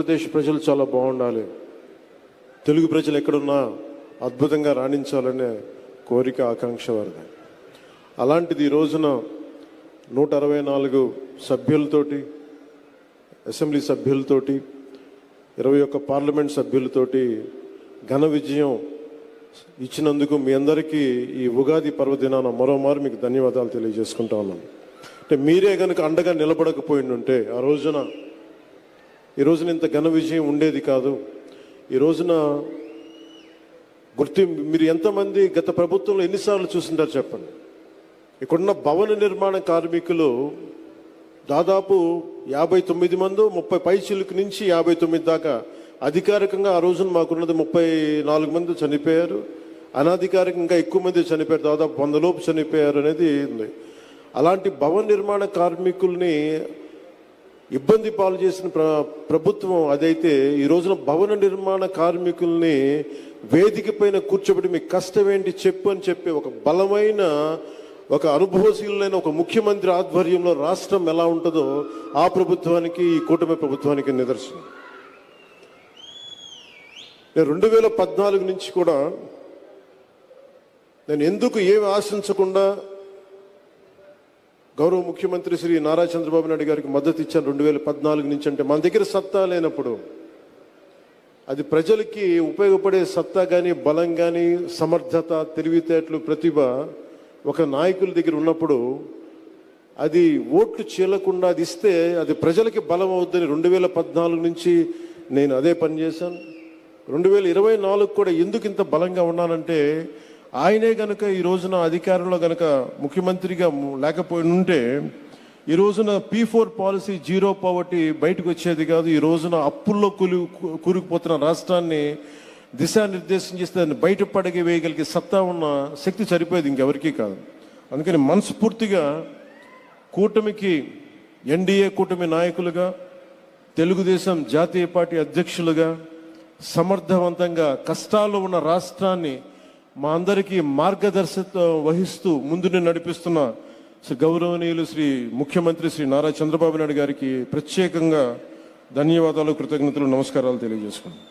ఆంధ్రప్రదేశ్ ప్రజలు చాలా బాగుండాలి, తెలుగు ప్రజలు ఎక్కడున్నా అద్భుతంగా రాణించాలనే కోరిక ఆకాంక్ష వారిది. అలాంటిది ఈ రోజున 164 సభ్యులతోటి, అసెంబ్లీ సభ్యులతోటి, 21 పార్లమెంట్ సభ్యులతోటి ఘన విజయం ఇచ్చినందుకు మీ అందరికీ ఈ ఉగాది పర్వదినాన మరోమారు మీకు ధన్యవాదాలు తెలియజేసుకుంటా ఉన్నాను. అంటే మీరే కనుక అండగా నిలబడకపోయిండుంటే ఈ రోజున ఇంత ఘన విజయం ఉండేది కాదు. ఈ రోజున మీరు ఎంతమంది గత ప్రభుత్వంలో ఎన్నిసార్లు చూసింటారు చెప్పండి. ఇక్కడున్న భవన నిర్మాణ కార్మికులు దాదాపు 59 మంది, 30 పైచిలుకు నుంచి 59 దాకా. అధికారికంగా ఆ రోజున మాకున్నది 34 మంది చనిపోయారు, అనధికారికంగా ఎక్కువ మంది చనిపోయారు, దాదాపు 100 లోపు చనిపోయారు అనేది ఉంది. అలాంటి భవన నిర్మాణ కార్మికుల్ని ఇబ్బంది పాలు చేసిన ప్రభుత్వం అదైతే, ఈ రోజున భవన నిర్మాణ కార్మికుల్ని వేదిక పైన కూర్చోబెట్టి మీ కష్టం ఏంటి చెప్పు అని చెప్పి ఒక బలమైన, ఒక అనుభవశీలైన ఒక ముఖ్యమంత్రి ఆధ్వర్యంలో రాష్ట్రం ఎలా ఉంటుందో ఆ ప్రభుత్వానికి, ఈ కూటమి ప్రభుత్వానికి నిదర్శనం. నేను 2014 నుంచి కూడా నేను ఎందుకు ఏమి ఆశించకుండా గౌరవ ముఖ్యమంత్రి శ్రీ నారా చంద్రబాబు నాయుడు గారికి మద్దతు ఇచ్చాను 2014 నుంచి. అంటే మన దగ్గర సత్తా లేనప్పుడు, అది ప్రజలకి ఉపయోగపడే సత్తా కానీ, బలం కానీ, సమర్థత, తెలివితేటలు, ప్రతిభ ఒక నాయకుల దగ్గర ఉన్నప్పుడు అది ఓట్లు చీలకుండా అది ఇస్తే అది ప్రజలకి బలం అవుద్దని 2014 నుంచి నేను అదే పని చేశాను. 2024 కూడా ఎందుకు ఇంత బలంగా ఉన్నానంటే, ఆయనే గనక ఈ రోజున అధికారంలో గనక ముఖ్యమంత్రిగా లేకపోయి ఉంటే ఈ రోజున P4 పాలసీ, జీరో పావర్టీ బయటకు వచ్చేది కాదు. ఈ రోజున అప్పుల్లో కూరుకుపోతున్న రాష్ట్రాన్ని దిశానిర్దేశం చేస్తే దాన్ని బయటపడగి వేయగలిగే సత్తా ఉన్న శక్తి సరిపోయేది ఇంకెవరికీ కాదు. అందుకని మనస్ఫూర్తిగా కూటమికి, ఎన్డీఏ కూటమి నాయకులుగా, తెలుగుదేశం జాతీయ పార్టీ అధ్యక్షులుగా సమర్థవంతంగా కష్టాల్లో ఉన్న రాష్ట్రాన్ని మా అందరికీ మార్గదర్శకత్వం వహిస్తూ ముందుని నడిపిస్తున్న శ్రీ గౌరవనీయులు శ్రీ ముఖ్యమంత్రి శ్రీ నారా చంద్రబాబు నాయుడు గారికి ప్రత్యేకంగా ధన్యవాదాలు, కృతజ్ఞతలు, నమస్కారాలు తెలియజేసుకున్నాను.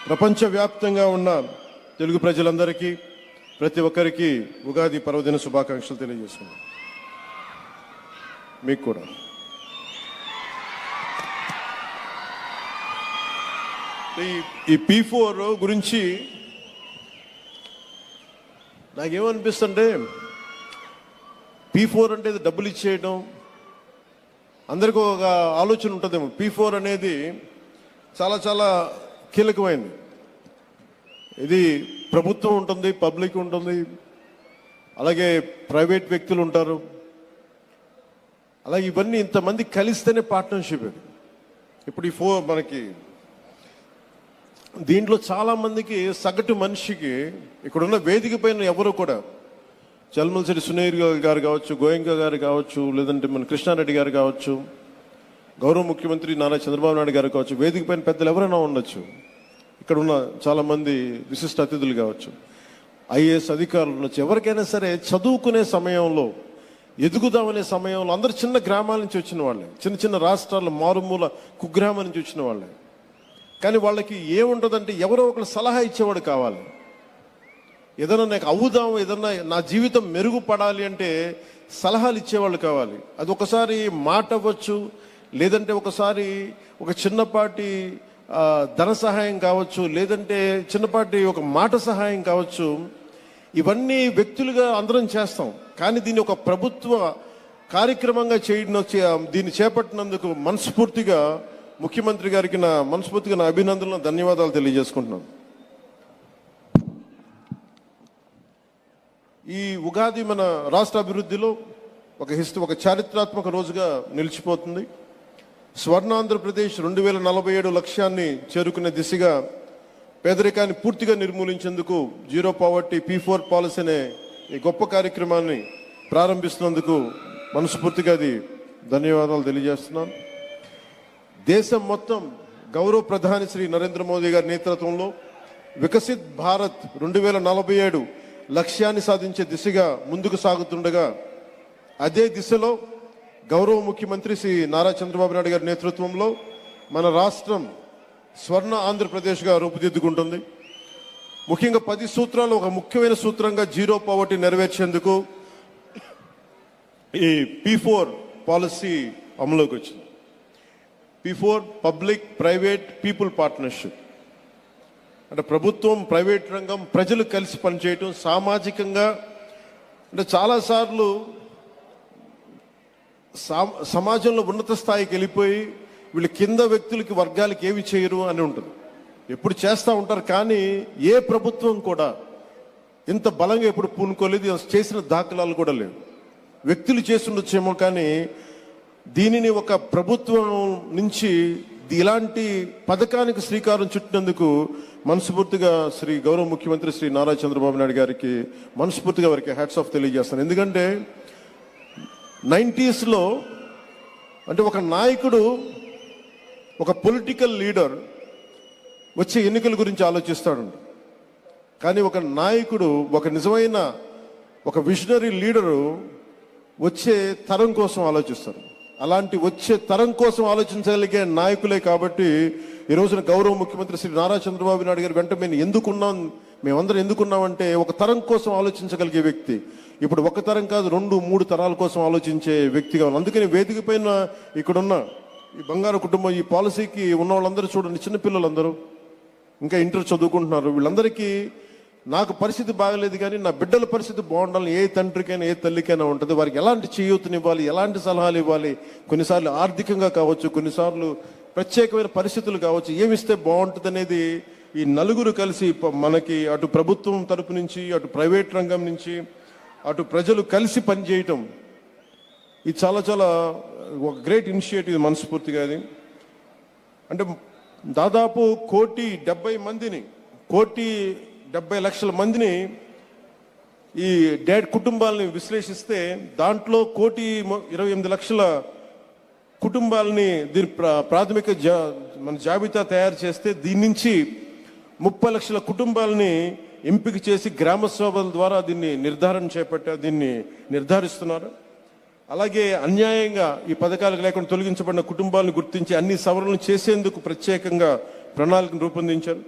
ప్రపంచవ్యాప్తంగా ఉన్న తెలుగు ప్రజలందరికీ, ప్రతి ఒక్కరికి ఉగాది పర్వదిన శుభాకాంక్షలు తెలియజేసుకున్నాను. మీకు కూడా. ఈ P4 గురించి నాకేమనిపిస్తుంటే, P4 అంటే డబ్బులు ఇచ్చేయడం, అందరికీ ఒక ఆలోచన ఉంటుందేమో. P4 అనేది చాలా చాలా కీలకమైంది. ఇది ప్రభుత్వం ఉంటుంది, పబ్లిక్ ఉంటుంది, అలాగే ప్రైవేట్ వ్యక్తులు ఉంటారు. అలాగే ఇవన్నీ ఇంతమంది కలిస్తేనే పార్ట్నర్షిప్. ఇది ఇప్పుడు మనకి దీంట్లో చాలా మందికి, సగటు మనిషికి, ఇక్కడున్న వేదిక పైన ఎవరు కూడా, చల్మలశెట్టి సునీర్ గారు కావచ్చు, గోయంక గారు కావచ్చు, లేదంటే మన కృష్ణారెడ్డి గారు కావచ్చు, గౌరవ ముఖ్యమంత్రి నారా చంద్రబాబు నాయుడు గారు కావచ్చు, వేదిక పైన పెద్దలు ఎవరైనా ఉండొచ్చు, ఇక్కడ ఉన్న చాలా మంది విశిష్ట అతిథులు కావచ్చు, ఐఏఎస్ అధికారులు ఉండొచ్చు. ఎవరికైనా సరే చదువుకునే సమయంలో, ఎదుగుదామనే సమయంలో అందరు చిన్న గ్రామాల నుంచి వచ్చిన వాళ్ళే, చిన్న చిన్న రాష్ట్రాల మారుమూల కుగ్రామం నుంచి వచ్చిన వాళ్ళే. కానీ వాళ్ళకి ఏముంటుందంటే, ఎవరో ఒకరు సలహా ఇచ్చేవాడు కావాలి. ఏదైనా నాకు అవుదాం, ఏదన్నా నా జీవితం మెరుగుపడాలి అంటే సలహాలు ఇచ్చేవాళ్ళు కావాలి. అది ఒకసారి మాట అవ్వచ్చు, లేదంటే ఒకసారి ఒక చిన్నపాటి ధన సహాయం కావచ్చు, లేదంటే చిన్నపాటి ఒక మాట సహాయం కావచ్చు. ఇవన్నీ వ్యక్తులుగా అందరం చేస్తాం. కానీ దీన్ని ఒక ప్రభుత్వ కార్యక్రమంగా దీన్ని చేపట్టినందుకు మనస్ఫూర్తిగా ముఖ్యమంత్రి గారికి మనస్ఫూర్తిగా నా అభినందనలు, ధన్యవాదాలు తెలియజేసుకుంటున్నాను. ఈ ఉగాది మన రాష్ట్ర అభివృద్ధిలో ఒక చారిత్రాత్మక రోజుగా నిలిచిపోతుంది. స్వర్ణాంధ్రప్రదేశ్ 2047 లక్ష్యాన్ని చేరుకునే దిశగా పేదరికాన్ని పూర్తిగా నిర్మూలించేందుకు జీరో పావర్టీ P4 పాలసీ అనే ఈ గొప్ప కార్యక్రమాన్ని ప్రారంభిస్తున్నందుకు మనస్ఫూర్తిగా ధన్యవాదాలు తెలియజేస్తున్నాను. దేశం మొత్తం గౌరవ ప్రధాని శ్రీ నరేంద్ర మోదీ గారి నేతృత్వంలో వికసిత్ భారత్ 2047 లక్ష్యాన్ని సాధించే దిశగా ముందుకు సాగుతుండగా, అదే దిశలో గౌరవ ముఖ్యమంత్రి శ్రీ నారా చంద్రబాబు నాయుడు గారి నేతృత్వంలో మన రాష్ట్రం స్వర్ణ ఆంధ్రప్రదేశ్గా రూపుదిద్దుకుంటుంది. ముఖ్యంగా 10 సూత్రాలు ఒక ముఖ్యమైన సూత్రంగా జీరో పావర్టీ నెరవేర్చేందుకు ఈ P4 పాలసీ అమలులోకి వచ్చింది. P4 public private people partnership అంటే ప్రభుత్వం, ప్రైవేట్ రంగం, ప్రజలు కలిసి పనిచేయటం, సామాజికంగా అంటే చాలాసార్లు సమాజంలో ఉన్నత స్థాయికి వెళ్ళిపోయి వీళ్ళు కింద వ్యక్తులకి, వర్గాలకి ఏమి చేయరు అని ఉంటుంది. ఎప్పుడు చేస్తూ ఉంటారు, కానీ ఏ ప్రభుత్వం కూడా ఇంత బలంగా ఎప్పుడు పూనుకోలేదు, చేసిన దాఖలాలు కూడా లేవు. వ్యక్తులు చేసి ఉండొచ్చేమో, కానీ దీనిని ఒక ప్రభుత్వం నుంచి ఇలాంటి పథకానికి శ్రీకారం చుట్టినందుకు మనస్ఫూర్తిగా గౌరవ ముఖ్యమంత్రి శ్రీ నారా చంద్రబాబు నాయుడు గారికి మనస్ఫూర్తిగా వారికి హ్యాట్స్ ఆఫ్ తెలియజేస్తాను. ఎందుకంటే 90s అంటే ఒక నాయకుడు, ఒక పొలిటికల్ లీడర్ వచ్చే ఎన్నికల గురించి ఆలోచిస్తాడు, కానీ ఒక నాయకుడు, ఒక నిజమైన ఒక విజనరీ లీడరు వచ్చే తరం కోసం ఆలోచిస్తారు. అలాంటి వచ్చే తరం కోసం ఆలోచించగలిగే నాయకులే కాబట్టి ఈ రోజున గౌరవ ముఖ్యమంత్రి శ్రీ నారా చంద్రబాబు నాయుడు గారి వెంట మేమందరం ఎందుకున్నామంటే ఒక తరం కోసం ఆలోచించగలిగే వ్యక్తి. ఇప్పుడు ఒక తరం కాదు, 2-3 తరాల కోసం ఆలోచించే వ్యక్తిగా ఉన్నాం. అందుకని వేదిక పైన ఇక్కడున్న ఈ బంగారు కుటుంబం, ఈ పాలసీకి ఉన్న వాళ్ళందరూ చూడండి, చిన్నపిల్లలందరూ ఇంకా ఇంటర్ చదువుకుంటున్నారు. వీళ్ళందరికీ నాకు పరిస్థితి బాగలేదు, కానీ నా బిడ్డల పరిస్థితి బాగుండాలని ఏ తండ్రికైనా, ఏ తల్లికైనా ఉంటుంది. వారికి ఎలాంటి చేయూతనివ్వాలి, ఎలాంటి సలహాలు ఇవ్వాలి, కొన్నిసార్లు ఆర్థికంగా కావచ్చు, కొన్నిసార్లు ప్రత్యేకమైన పరిస్థితులు కావచ్చు, ఏమిస్తే బాగుంటుంది అనేది ఈ నలుగురు కలిసి మనకి అటు ప్రభుత్వం తరపు నుంచి, అటు ప్రైవేట్ రంగం నుంచి, అటు ప్రజలు కలిసి పనిచేయటం, ఇది చాలా చాలా ఒక గ్రేట్ ఇనిషియేటివ్ మనస్ఫూర్తిగా. అది అంటే దాదాపు 1,70,000,000 మందిని ఈ కుటుంబాలని విశ్లేషిస్తే దాంట్లో 1,28,00,000 కుటుంబాలని దీని ప్రాథమిక మన జాబితా తయారు చేస్తే దీని నుంచి 30 లక్షల కుటుంబాలని ఎంపిక చేసి గ్రామ సభల ద్వారా దీన్ని నిర్ధారిస్తున్నారు. అలాగే అన్యాయంగా ఈ పథకాలకు లేకుండా తొలగించబడిన కుటుంబాలను గుర్తించి అన్ని సవరణలు చేసేందుకు ప్రత్యేకంగా ప్రణాళికను రూపొందించారు.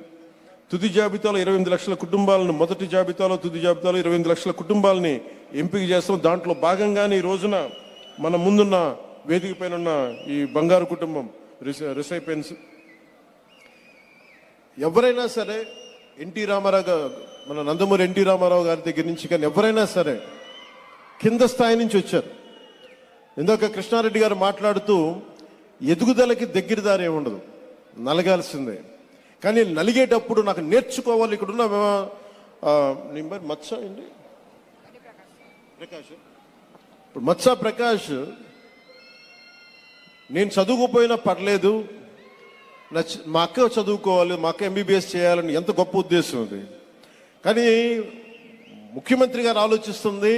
తుది జాబితాలో 28 లక్షల కుటుంబాలను, మొదటి జాబితాలో, తుది జాబితాలో 28 లక్షల కుటుంబాలని ఎంపిక చేస్తాం. దాంట్లో భాగంగానే ఈ రోజున మన ముందున్న వేదిక పైన ఉన్న ఈ బంగారు కుటుంబం రిసైపెన్స్ ఎవరైనా సరే, ఎన్టీ రామారావు గారు, మన నందమూరి ఎన్టీ రామారావు గారి దగ్గర నుంచి కానీ ఎవరైనా సరే కింద స్థాయి నుంచి వచ్చారు. ఇందాక కృష్ణారెడ్డి గారు మాట్లాడుతూ ఎదుగుదలకి దగ్గర దారి ఏముండదు, నలగాల్సిందే. కానీ నలిగేటప్పుడు నాకు నేర్చుకోవాలి. ఇక్కడున్న మత్స అండి ప్రకాష్, ఇప్పుడు మత్స ప్రకాష్, నేను చదువుకుపోయినా పర్లేదు, మా అక్క చదువుకోవాలి, మా అక్క MBBS చేయాలని ఎంత గొప్ప ఉద్దేశం అది. కానీ ముఖ్యమంత్రి గారు ఆలోచిస్తుంది,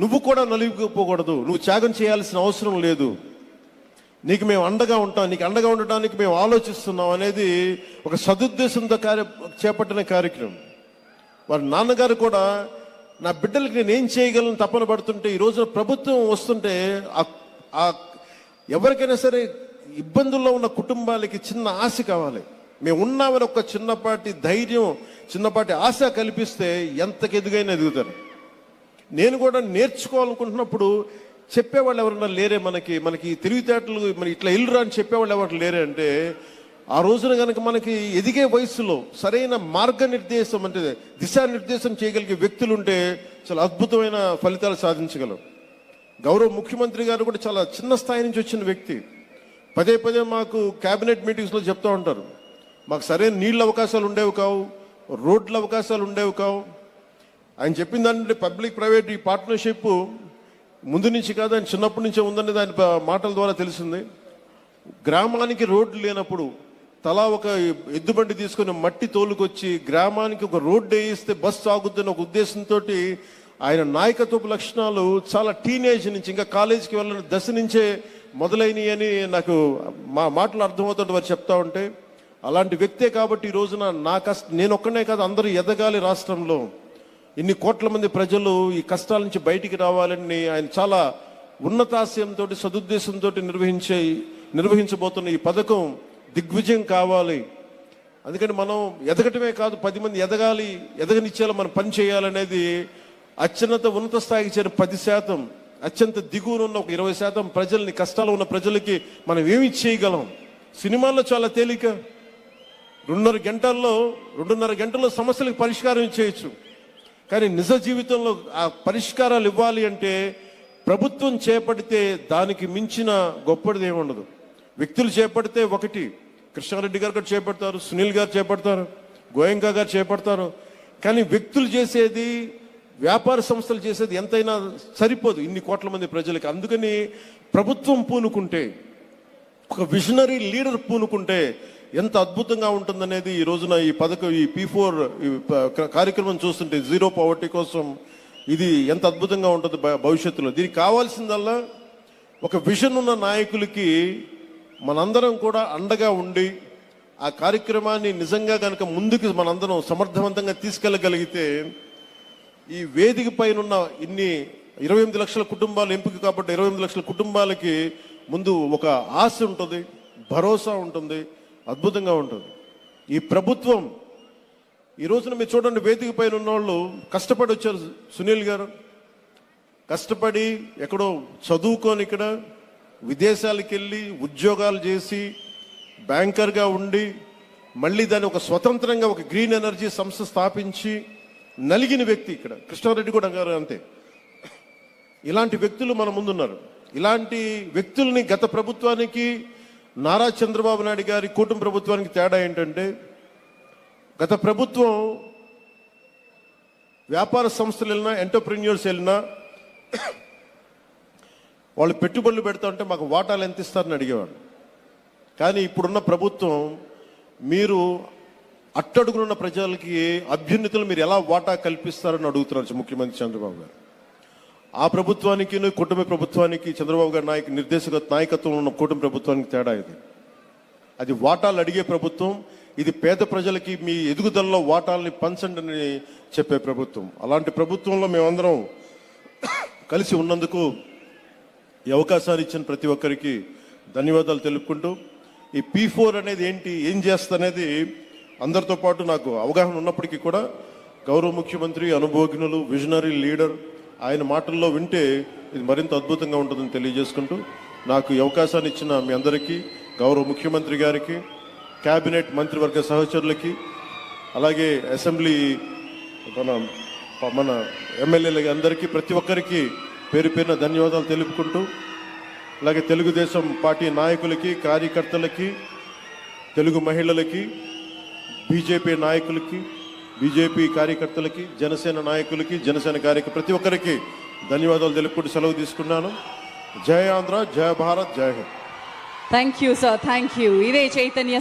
నువ్వు కూడా నలిగిపోకూడదు, నువ్వు త్యాగం చేయాల్సిన అవసరం లేదు, నీకు మేము అండగా ఉంటాం, నీకు అండగా ఉండటానికి మేము ఆలోచిస్తున్నాం అనేది ఒక సదుద్దేశంతో చేపట్టిన కార్యక్రమం. వారి నాన్నగారు కూడా నా బిడ్డలకి నేను ఏం చేయగలను తపన పడుతుంటే, ఈ రోజున ప్రభుత్వం వస్తుంటే ఎవరికైనా సరే ఇబ్బందుల్లో ఉన్న కుటుంబాలకి చిన్న ఆశ కావాలి. మేము ఉన్నామని ఒక చిన్నపాటి ధైర్యం, చిన్నపాటి ఆశ కల్పిస్తే ఎంతకు ఎదుగైనా ఎదుగుతారు. నేను కూడా నేర్చుకోవాలనుకుంటున్నప్పుడు చెప్పేవాళ్ళు ఎవరన్నా లేరే, మనకి తెలివితేటలు, మన ఇట్లా ఇల్లురా అని చెప్పేవాళ్ళు ఎవరు లేరే అంటే, ఆ రోజున కనుక మనకి ఎదిగే వయసులో సరైన మార్గనిర్దేశం అంటే దిశానిర్దేశం చేయగలిగే వ్యక్తులు ఉంటే చాలా అద్భుతమైన ఫలితాలు సాధించగలం. గౌరవ ముఖ్యమంత్రి గారు కూడా చాలా చిన్న స్థాయి నుంచి వచ్చిన వ్యక్తి. పదే మాకు క్యాబినెట్ మీటింగ్స్లో చెప్తూ ఉంటారు, మాకు సరైన నీళ్ళ అవకాశాలు ఉండేవి కావు, రోడ్ల అవకాశాలు ఉండేవి కావు. ఆయన చెప్పిన దాంట్లో పబ్లిక్ ప్రైవేట్ ఈ పార్ట్నర్షిప్ ముందు నుంచి కాదు, ఆయన చిన్నప్పటి నుంచే ఉందని దాని మాటల ద్వారా తెలిసింది. గ్రామానికి రోడ్లు లేనప్పుడు తలా ఒక ఎద్దుబండి తీసుకుని మట్టి తోలుకొచ్చి గ్రామానికి ఒక రోడ్డు వేయిస్తే బస్సు ఆగుద్దని ఒక ఉద్దేశంతో ఆయన నాయకత్వపు లక్షణాలు చాలా టీనేజ్ నుంచి, ఇంకా కాలేజీకి వెళ్ళిన దశ నుంచే మొదలైనవి అని నాకు మా మాటలు అర్థమవుతుంటే వారు చెప్తా ఉంటే, అలాంటి వ్యక్తే కాబట్టి ఈ రోజున నేను ఒక్కనే కాదు, అందరూ ఎదగాలి, రాష్ట్రంలో ఇన్ని కోట్ల మంది ప్రజలు ఈ కష్టాల నుంచి బయటికి రావాలని ఆయన చాలా ఉన్నతాశయంతో, సదుద్దేశంతో నిర్వహించబోతున్న ఈ పథకం దిగ్విజయం కావాలి. అందుకని మనం ఎదగటమే కాదు, 10 మంది ఎదగాలి, ఎదగనిచ్చేలా మనం పని చేయాలనేది అత్యున్నత ఉన్నత స్థాయికి చేరిన 10%, అత్యంత దిగువన ఉన్న ఒక 20% ప్రజల్ని, కష్టాలు ఉన్న ప్రజలకి మనం ఏమి చేయగలం? సినిమాల్లో చాలా తేలిక, 2.5 గంటల్లో సమస్యలకు పరిష్కారం చేయొచ్చు. కానీ నిజ జీవితంలో ఆ పరిష్కారాలు ఇవ్వాలి అంటే ప్రభుత్వం చేపడితే దానికి మించిన గొప్పది ఏముండదు. వ్యక్తులు చేపడితే ఒకటి, కృష్ణారెడ్డి గారు కూడా చేపడతారు, సునీల్ గారు చేపడతారు, గోయంకా గారు చేపడతారు. కానీ వ్యక్తులు చేసేది, వ్యాపార సంస్థలు చేసేది ఎంతైనా సరిపోదు ఇన్ని కోట్ల మంది ప్రజలకి. అందుకని ప్రభుత్వం పూనుకుంటే, ఒక విజనరీ లీడర్ పూనుకుంటే ఎంత అద్భుతంగా ఉంటుందనేది ఈ రోజున ఈ P4 కార్యక్రమం చూస్తుంటే, జీరో పవర్టీ కోసం ఇది ఎంత అద్భుతంగా ఉంటుంది భవిష్యత్తులో. దీనికి కావాల్సిందల్లా ఒక విజన్ ఉన్న నాయకులకి మనందరం కూడా అండగా ఉండి ఆ కార్యక్రమాన్ని నిజంగా కనుక ముందుకు మనందరం సమర్థవంతంగా తీసుకెళ్ళగలిగితే, ఈ వేదిక పైన ఉన్న ఇన్ని 28 లక్షల కుటుంబాలు ఎంపిక కాబట్టి 28 లక్షల కుటుంబాలకి ముందు ఒక ఆశ ఉంటుంది, భరోసా ఉంటుంది, అద్భుతంగా ఉంటుంది. ఈ ప్రభుత్వం ఈ రోజున మీరు చూడండి, వేదిక పైన ఉన్న వాళ్ళు కష్టపడి వచ్చారు. సునీల్ గారు కష్టపడి ఎక్కడో చదువుకొని ఇక్కడ విదేశాలకు వెళ్ళి ఉద్యోగాలు చేసి బ్యాంకర్గా ఉండి మళ్ళీ దాన్ని ఒక స్వతంత్రంగా ఒక గ్రీన్ ఎనర్జీ సంస్థ స్థాపించి నలిగిన వ్యక్తి. ఇక్కడ కృష్ణారెడ్డి కూడా గారు అంతే. ఇలాంటి వ్యక్తులు మన ముందున్నారు. ఇలాంటి వ్యక్తుల్ని గత ప్రభుత్వానికి, నారా చంద్రబాబు నాయుడు గారి కూటమి ప్రభుత్వానికి తేడా ఏంటంటే, గత ప్రభుత్వం వ్యాపార సంస్థలు వెళ్ళినా, ఎంటర్ప్రెన్యూర్స్ వెళ్ళినా వాళ్ళు పెట్టుబడులు పెడతా ఉంటే మాకు వాటాలు ఎంత ఇస్తారని అడిగేవాడు. కానీ ఇప్పుడున్న ప్రభుత్వం, మీరు అట్టడుగునున్న ప్రజలకి అభ్యున్నతులు మీరు ఎలా వాటా కల్పిస్తారని అడుగుతున్నారు ముఖ్యమంత్రి చంద్రబాబు గారు. ఆ ప్రభుత్వానికి, కూటమి ప్రభుత్వానికి, చంద్రబాబు గారి నాయకత్వంలో ఉన్న కూటమి ప్రభుత్వానికి తేడా ఇది. అది వాటాలు అడిగే ప్రభుత్వం, ఇది పేద ప్రజలకి మీ ఎదుగుదలలో వాటాలని పంచండి అని చెప్పే ప్రభుత్వం. అలాంటి ప్రభుత్వంలో మేమందరం కలిసి ఉన్నందుకు ఈ అవకాశాన్ని ఇచ్చిన ప్రతి ఒక్కరికి ధన్యవాదాలు తెలుపుకుంటూ, ఈ P4 అనేది ఏంటి, ఏం చేస్తనేది అందరితో పాటు నాకు అవగాహన ఉన్నప్పటికీ కూడా గౌరవ ముఖ్యమంత్రి, అనుభవజ్ఞులు, విజనరీ లీడర్, ఆయన మాటల్లో వింటే ఇది మరింత అద్భుతంగా ఉంటుందని తెలియజేసుకుంటూ, నాకు ఈ అవకాశాన్ని ఇచ్చిన మీ అందరికీ, గౌరవ ముఖ్యమంత్రి గారికి, కేబినెట్ మంత్రివర్గ సహచరులకి, అలాగే అసెంబ్లీ మన ఎమ్మెల్యేలకి అందరికీ, ప్రతి ఒక్కరికి పేరు పేరున ధన్యవాదాలు తెలుపుకుంటూ, అలాగే తెలుగుదేశం పార్టీ నాయకులకి, కార్యకర్తలకి, తెలుగు మహిళలకి, బీజేపీ నాయకులకి, బీజేపీ కార్యకర్తలకి, జనసేన నాయకులకి, జనసేన ప్రతి ఒక్కరికి ధన్యవాదాలు తెలుపుకుంటూ సెలవు తీసుకున్నాను. జై ఆంధ్ర, జై భారత్, జై Hind. Thank you sir, thank you. ఇదే చైతన్య